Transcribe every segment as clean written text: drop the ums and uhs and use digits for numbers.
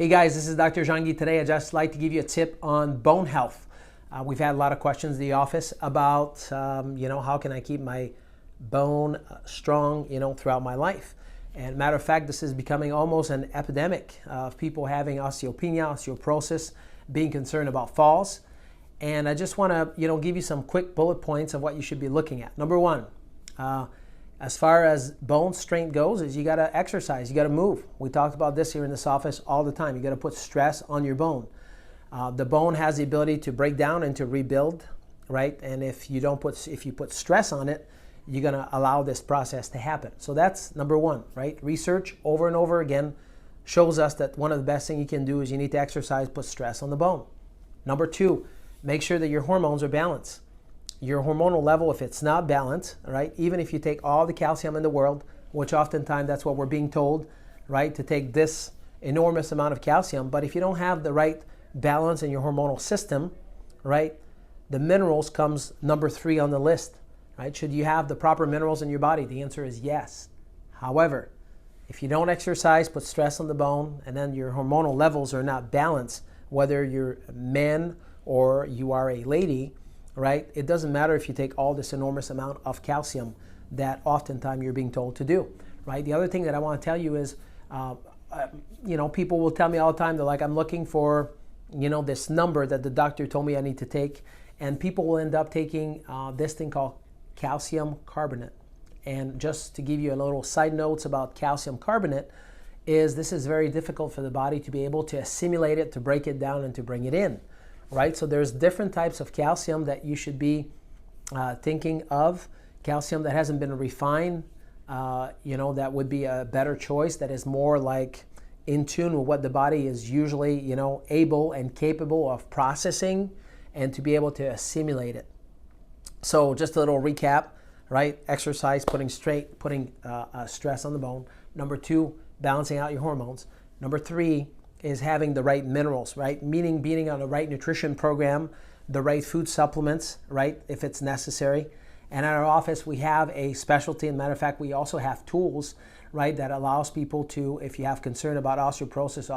Hey guys, this is Dr. Jean-Guy. Today I'd just like to give you a tip on bone health. We've had a lot of questions in the office about, how can I keep my bone strong, throughout my life. And matter of fact, this is becoming almost an epidemic of people having osteopenia, osteoporosis, being concerned about falls. And I just want to, give you some quick bullet points of what you should be looking at. Number one, as far as bone strength goes, is you got to exercise, you got to move. We talked about this here in this office all the time. You got to put stress on your bone. The bone has the ability to break down and to rebuild, right? And if you put stress on it, you're going to allow this process to happen. So that's number one, right? Research over and over again shows us that one of the best things you can do is you need to exercise, put stress on the bone. Number two, make sure that your hormones are balanced. Your hormonal level, if it's not balanced, right, even if you take all the calcium in the world, which oftentimes that's what we're being told, right, to take this enormous amount of calcium, but if you don't have the right balance in your hormonal system, right, the minerals comes number 3 on the list, right? Should you have the proper minerals in your body? The answer is yes. However, if you don't exercise, put stress on the bone, and then your hormonal levels are not balanced, whether you're a man or you are a lady, right? It doesn't matter if you take all this enormous amount of calcium that oftentimes you're being told to do, right? The other thing that I want to tell you is, people will tell me all the time, they're like, I'm looking for, this number that the doctor told me I need to take. And people will end up taking this thing called calcium carbonate. And just to give you a little side notes about calcium carbonate is this is very difficult for the body to be able to assimilate it, to break it down and to bring it in. Right, so there's different types of calcium that you should be thinking of. Calcium that hasn't been refined, that would be a better choice. That is more like in tune with what the body is usually, able and capable of processing, and to be able to assimilate it. So just a little recap, right? Exercise, putting stress on the bone. Number 2, balancing out your hormones. Number 3. Is having the right minerals, right? Meaning being on the right nutrition program, the right food supplements, right? If it's necessary. And at our office, we have a specialty. As a matter of fact, we also have tools, right? That allows people to, if you have concern about osteoporosis,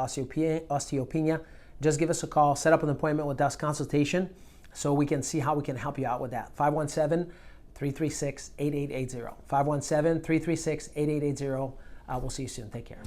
osteopenia, just give us a call, set up an appointment with us, consultation, so we can see how we can help you out with that. 517-336-8880. 517-336-8880. We'll see you soon. Take care.